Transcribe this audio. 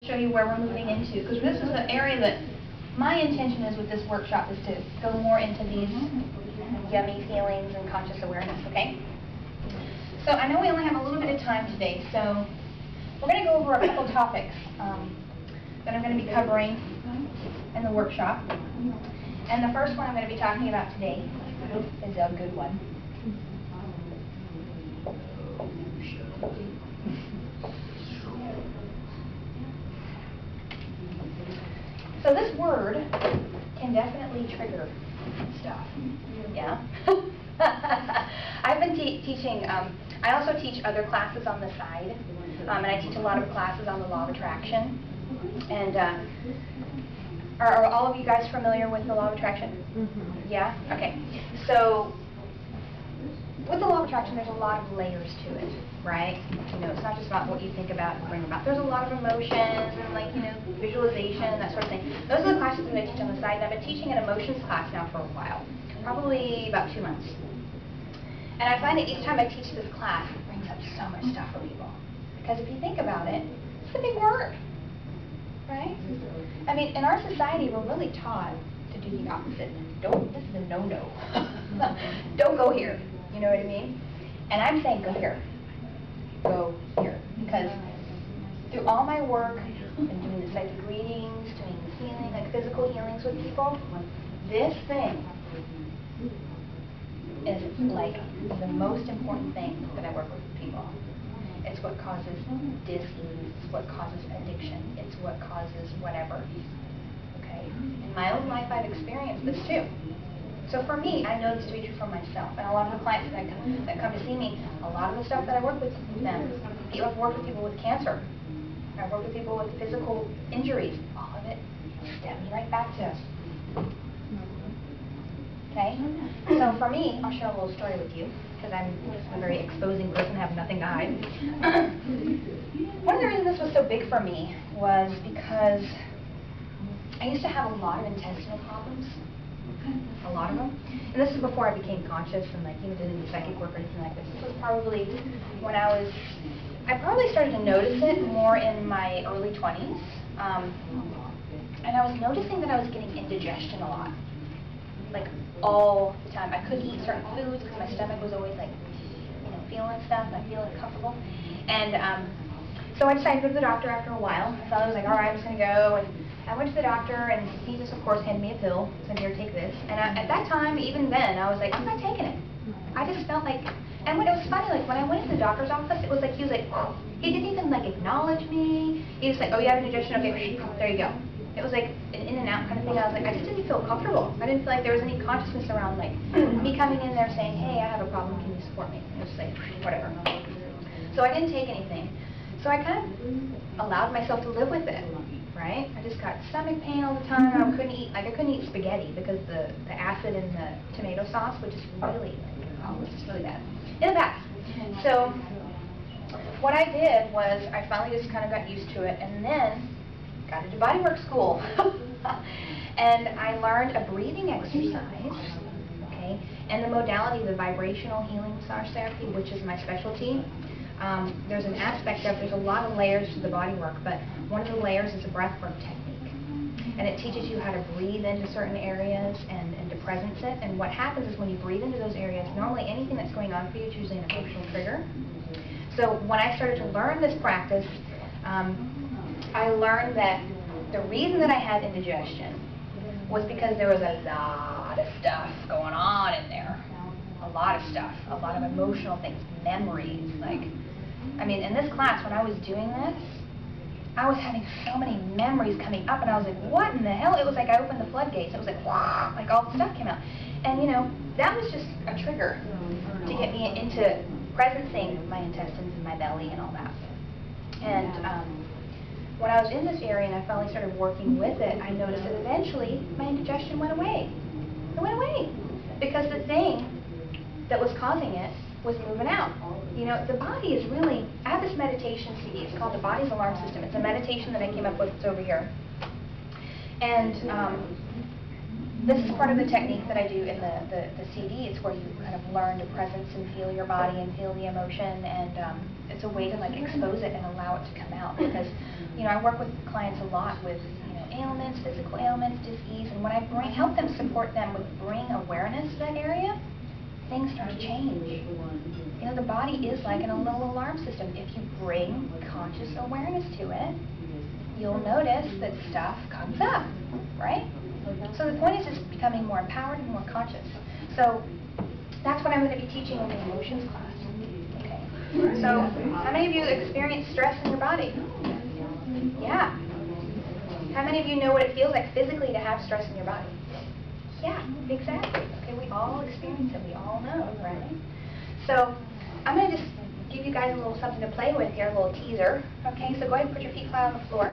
show you where we're moving into, because this is the area that my intention is with this workshop is to go more into these yummy feelings and conscious awareness, okay? So I know we only have a little bit of time today, so we're going to go over a couple topics that I'm going to be covering in the workshop. And the first one I'm going to be talking about today is a good one. So this word can definitely trigger stuff, yeah? I've been teaching, I also teach other classes on the side, and I teach a lot of classes on the law of attraction. And are all of you guys familiar with the law of attraction? Mm-hmm. Yeah? Okay. So with the law of attraction, there's a lot of layers to it, right? You know, it's not just about what you think about and bring about. There's a lot of emotions and, like, you know, visualization and that sort of thing. Those are the classes that I teach on the side. And I've been teaching an emotions class now for a while, probably about 2 months. And I find that each time I teach this class, it brings up so much stuff for people. Because if you think about it, it's a big word, right? I mean, in our society, we're really taught to do the opposite. This is a no-no. Don't go here. You know what I mean? And I'm saying go here. Go here. Because through all my work and doing the psychic readings, doing the healing, like physical healings with people, this thing is like the most important thing that I work with people. It's what causes dis-ease, it's what causes addiction, it's what causes whatever. Okay? In my own life, I've experienced this too. So for me, I know this to be true for myself. And a lot of the clients that come to see me, a lot of the stuff that I work with them, I've worked with people with cancer. I've worked with people with physical injuries. All of it stems right back to us. Okay? So for me, I'll share a little story with you, because I'm a very exposing person, have nothing to hide. One of the reasons this was so big for me was because I used to have a lot of intestinal problems. A lot of them. And this is before I became conscious and, like, you know, did any psychic work or anything like this. This was probably when I probably started to notice it more in my early 20s. And I was noticing that I was getting indigestion a lot. Like, all the time. I couldn't eat certain foods because my stomach was always, like, you know, feeling stuff, and I feel uncomfortable. And so I decided to go to the doctor after a while. So I was like, all right, I'm just going to go. And I went to the doctor, and he just, of course, handed me a pill. Said, here, take this. And at that time, even then, I was like, I'm not taking it. I just felt like, and when it was funny, like, when I went to the doctor's office, it was like, he was like, he didn't even, like, acknowledge me. He was like, oh, you have indigestion? Okay, there you go. It was like an in and out kind of thing. I was like, I just didn't feel comfortable. I didn't feel like there was any consciousness around, like, me coming in there saying, hey, I have a problem, can you support me? It was like, whatever. So I didn't take anything. So I kind of allowed myself to live with it. Right? I just got stomach pain all the time. I couldn't eat spaghetti because the acid in the tomato sauce was just really, like, it was just really bad. In the past. So what I did was I finally just kind of got used to it, and then got into bodywork school. And I learned a breathing exercise, okay, and the modality, the vibrational healing massage therapy, which is my specialty. There's an aspect of, there's a lot of layers to the body work, but one of the layers is a breathwork technique. And it teaches you how to breathe into certain areas and to presence it. And what happens is when you breathe into those areas, normally anything that's going on for you is usually an emotional trigger. So when I started to learn this practice, I learned that the reason that I had indigestion was because there was a lot of stuff going on in there. A lot of stuff, a lot of emotional things, memories, like, I mean, in this class, when I was doing this, I was having so many memories coming up, and I was like, what in the hell? It was like I opened the floodgates. It was like, wow, like all the stuff came out. And, you know, that was just a trigger to get me into presencing my intestines and my belly and all that. And when I was in this area and I finally started working with it, I noticed that eventually my indigestion went away. It went away. Because the thing that was causing it was moving out. You know, the body is really, I have this meditation CD, it's called The Body's Alarm System. It's a meditation that I came up with, it's over here. And this is part of the technique that I do in the CD. It's where you kind of learn to presence and feel your body and feel the emotion, and it's a way to like expose it and allow it to come out. Because I work with clients a lot with ailments, physical ailments, dis-ease, and when I help them, support them with bring awareness to that area, things start to change. The body is like a little alarm system. If you bring conscious awareness to it, you'll notice that stuff comes up, right? So the point is just becoming more empowered and more conscious. So that's what I'm going to be teaching in the emotions class. Okay. So how many of you experience stress in your body? Yeah. How many of you know what it feels like physically to have stress in your body? Yeah, exactly. Okay, we all experience it. We all know, right? So I'm going to just give you guys a little something to play with here, a little teaser. Okay, so go ahead and put your feet flat on the floor.